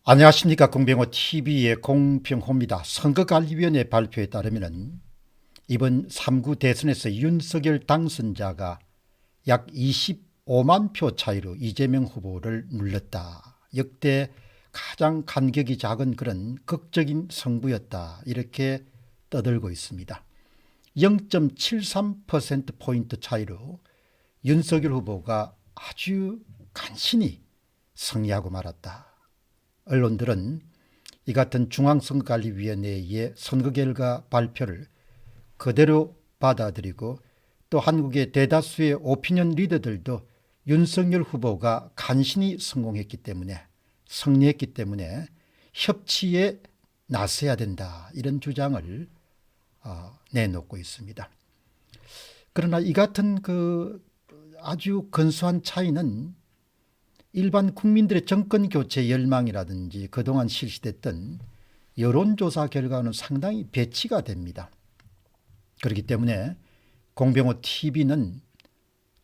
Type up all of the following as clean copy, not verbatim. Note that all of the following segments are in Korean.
안녕하십니까. 공병호TV의 공병호입니다. 선거관리위원회 발표에 따르면 이번 3구 대선에서 윤석열 당선자가 약 25만 표 차이로 이재명 후보를 눌렀다. 역대 가장 간격이 작은 그런 극적인 승부였다. 이렇게 떠들고 있습니다. 0.73%포인트 차이로 윤석열 후보가 아주 간신히 승리하고 말았다. 언론들은 이 같은 중앙선거관리위원회의 선거 결과 발표를 그대로 받아들이고 또 한국의 대다수의 오피니언 리더들도 윤석열 후보가 간신히 승리했기 때문에 협치에 나서야 된다, 이런 주장을 내놓고 있습니다. 그러나 이 같은 아주 근소한 차이는 일반 국민들의 정권 교체 열망이라든지 그동안 실시됐던 여론조사 결과는 상당히 배치가 됩니다. 그렇기 때문에 공병호TV는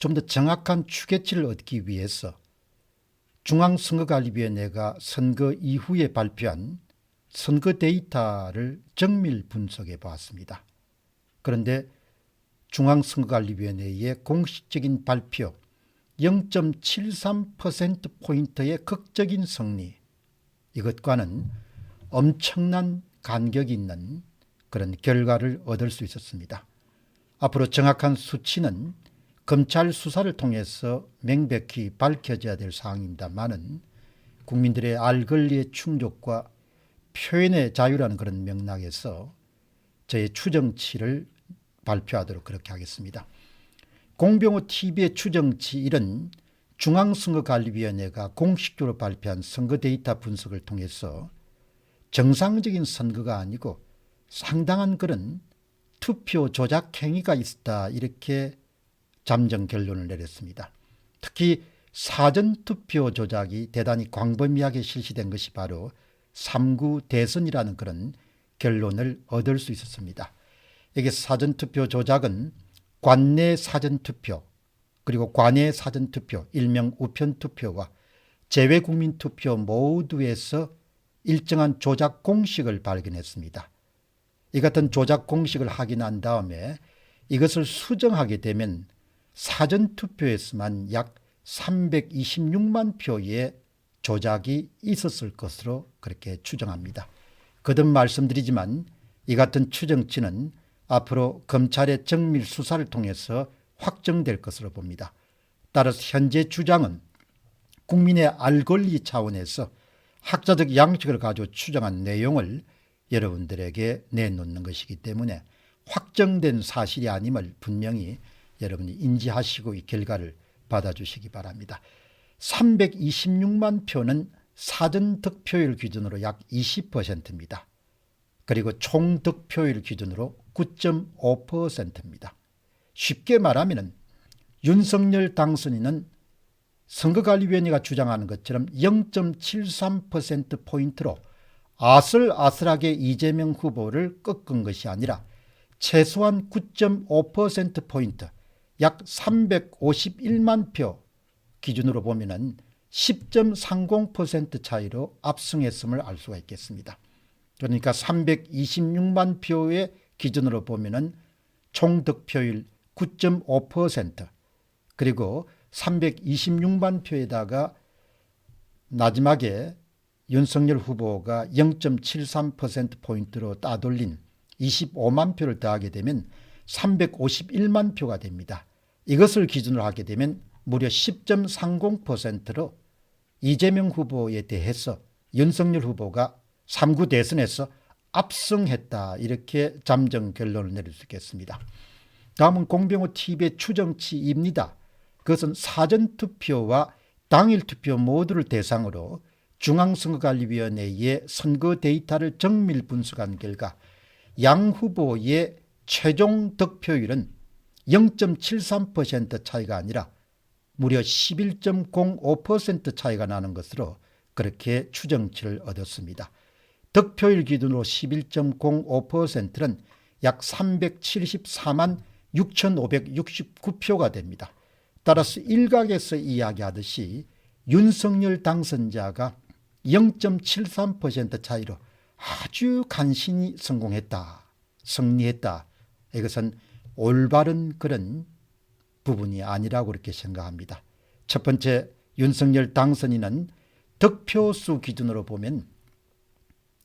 좀 더 정확한 추계치를 얻기 위해서 중앙선거관리위원회가 선거 이후에 발표한 선거 데이터를 정밀 분석해 보았습니다. 그런데 중앙선거관리위원회의 공식적인 발표 0.73%포인트의 극적인 승리, 이것과는 엄청난 간격이 있는 그런 결과를 얻을 수 있었습니다. 앞으로 정확한 수치는 검찰 수사를 통해서 명백히 밝혀져야 될 사항입니다만은 국민들의 알 권리의 충족과 표현의 자유라는 그런 맥락에서 저의 추정치를 발표하도록 그렇게 하겠습니다. 공병호TV의 추정치 1은 중앙선거관리위원회가 공식적으로 발표한 선거 데이터 분석을 통해서 정상적인 선거가 아니고 상당한 그런 투표 조작 행위가 있었다, 이렇게 잠정 결론을 내렸습니다. 특히 사전투표 조작이 대단히 광범위하게 실시된 것이 바로 3구 대선이라는 그런 결론을 얻을 수 있었습니다. 여기 사전투표 조작은 관내 사전투표, 그리고 관외 사전투표, 일명 우편투표와 재외국민투표 모두에서 일정한 조작 공식을 발견했습니다. 이 같은 조작 공식을 확인한 다음에 이것을 수정하게 되면 사전투표에서만 약 326만 표의 조작이 있었을 것으로 그렇게 추정합니다. 거듭 말씀드리지만 이 같은 추정치는 앞으로 검찰의 정밀 수사를 통해서 확정될 것으로 봅니다. 따라서 현재 주장은 국민의 알 권리 차원에서 학자적 양식을 가지고 추정한 내용을 여러분들에게 내놓는 것이기 때문에 확정된 사실이 아님을 분명히 여러분이 인지하시고 이 결과를 받아주시기 바랍니다. 326만 표는 사전 득표율 기준으로 약 20%입니다. 그리고 총 득표율 기준으로 9.5%입니다. 쉽게 말하면 윤석열 당선인은 선거관리위원회가 주장하는 것처럼 0.73%포인트로 아슬아슬하게 이재명 후보를 꺾은 것이 아니라 최소한 9.5%포인트, 약 351만 표 기준으로 보면 10.30% 차이로 압승했음을 알 수가 있겠습니다. 그러니까 326만 표의 기준으로 보면 총 득표율 9.5%, 그리고 326만 표에다가 마지막에 윤석열 후보가 0.73%포인트로 따돌린 25만 표를 더하게 되면 351만 표가 됩니다. 이것을 기준으로 하게 되면 무려 10.30%로 이재명 후보에 대해서 윤석열 후보가 3구 대선에서 압승했다, 이렇게 잠정 결론을 내릴 수 있겠습니다. 다음은 공병호TV의 추정치입니다. 그것은 사전투표와 당일투표 모두를 대상으로 중앙선거관리위원회의 선거 데이터를 정밀 분석한 결과 양 후보의 최종 득표율은 0.73% 차이가 아니라 무려 11.05% 차이가 나는 것으로 그렇게 추정치를 얻었습니다. 득표율 기준으로 11.05%는 약 374만 6,569표가 됩니다. 따라서 일각에서 이야기하듯이 윤석열 당선자가 0.73% 차이로 아주 간신히 승리했다. 이것은 올바른 그런 부분이 아니라고 그렇게 생각합니다. 첫 번째, 윤석열 당선인은 득표수 기준으로 보면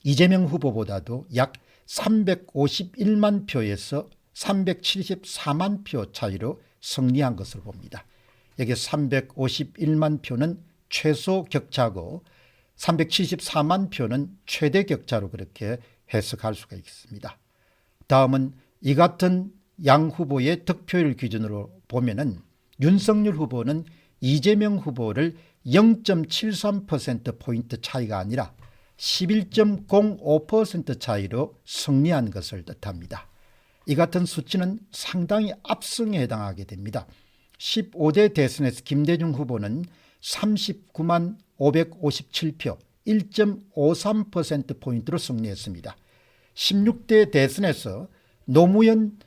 이재명 후보보다도 약 351만 표에서 374만 표 차이로 승리한 것으로 봅니다. 여기 351만 표는 최소 격차고 374만 표는 최대 격차로 그렇게 해석할 수가 있습니다. 다음은 이 같은 양 후보의 득표율 기준으로 보면은 윤석열 후보는 이재명 후보를 0.73%포인트 차이가 아니라 11.05% 차이로 승리한 것을 뜻합니다. 이 같은 수치는 상당히 압승에 해당하게 됩니다. 15대 대선에서 김대중 후보는 39만 557표 1.53%포인트로 승리했습니다. 16대 대선에서 노무현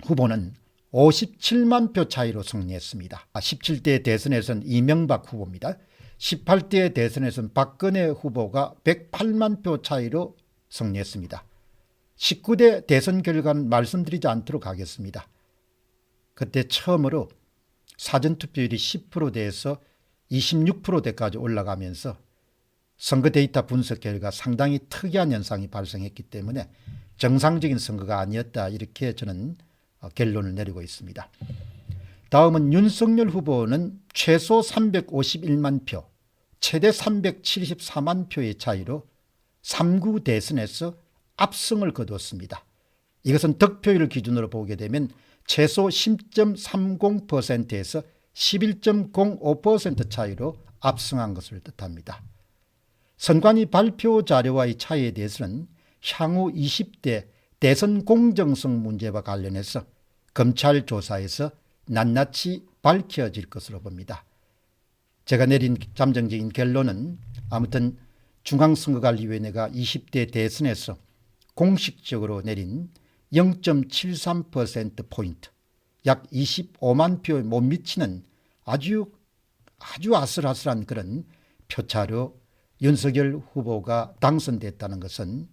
후보는 57만 표 차이로 승리했습니다. 17대 대선에서는 이명박 후보입니다. 18대 대선에서는 박근혜 후보가 108만 표 차이로 승리했습니다. 19대 대선 결과는 말씀드리지 않도록 하겠습니다. 그때 처음으로 사전투표율이 10%대에서 26%대까지 올라가면서 선거 데이터 분석 결과 상당히 특이한 현상이 발생했기 때문에 정상적인 선거가 아니었다, 이렇게 저는 결론을 내리고 있습니다. 다음은 윤석열 후보는 최소 351만 표, 최대 374만 표의 차이로 3구 대선에서 압승을 거두었습니다. 이것은 득표율 기준으로 보게 되면 최소 10.30%에서 11.05% 차이로 압승한 것을 뜻합니다. 선관위 발표 자료와의 차이에 대해서는 향후 20대 대선 공정성 문제와 관련해서 검찰 조사에서 낱낱이 밝혀질 것으로 봅니다. 제가 내린 잠정적인 결론은 아무튼 중앙선거관리위원회가 20대 대선에서 공식적으로 내린 0.73%포인트, 약 25만 표에 못 미치는 아주 아슬아슬한 그런 표차로 윤석열 후보가 당선됐다는 것은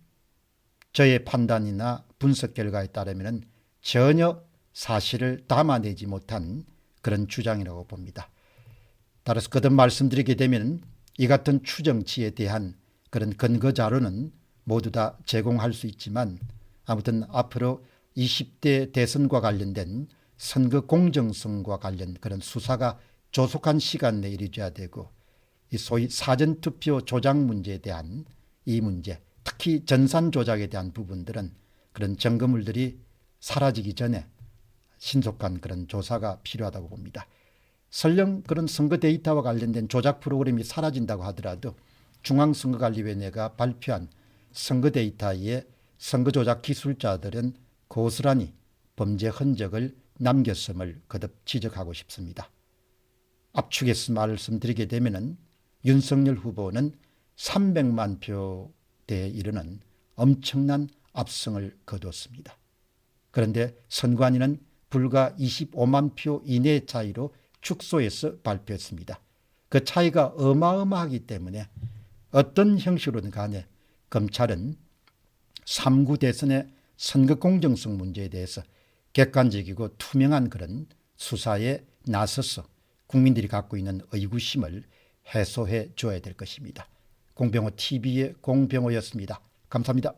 저의 판단이나 분석 결과에 따르면 전혀 사실을 담아내지 못한 그런 주장이라고 봅니다. 따라서 거듭 말씀드리게 되면 이 같은 추정치에 대한 그런 근거 자료는 모두 다 제공할 수 있지만 아무튼 앞으로 20대 대선과 관련된 선거 공정성과 관련 그런 수사가 조속한 시간 내에 이루어져야 되고, 이 소위 사전투표 조작 문제에 대한 이 문제, 특히 전산 조작에 대한 부분들은 그런 증거물들이 사라지기 전에 신속한 그런 조사가 필요하다고 봅니다. 설령 그런 선거 데이터와 관련된 조작 프로그램이 사라진다고 하더라도 중앙선거관리위원회가 발표한 선거 데이터에 선거 조작 기술자들은 고스란히 범죄 흔적을 남겼음을 거듭 지적하고 싶습니다. 압축해서 말씀드리게 되면 윤석열 후보는 300만 표대에 이르는 엄청난 압승을 거두었습니다. 그런데 선관위는 불과 25만 표 이내 차이로 축소해서 발표했습니다. 그 차이가 어마어마하기 때문에 어떤 형식으로든 간에 검찰은 3구 대선의 선거 공정성 문제에 대해서 객관적이고 투명한 그런 수사에 나서서 국민들이 갖고 있는 의구심을 해소해 줘야 될 것입니다. 공병호 TV의 공병호였습니다. 감사합니다.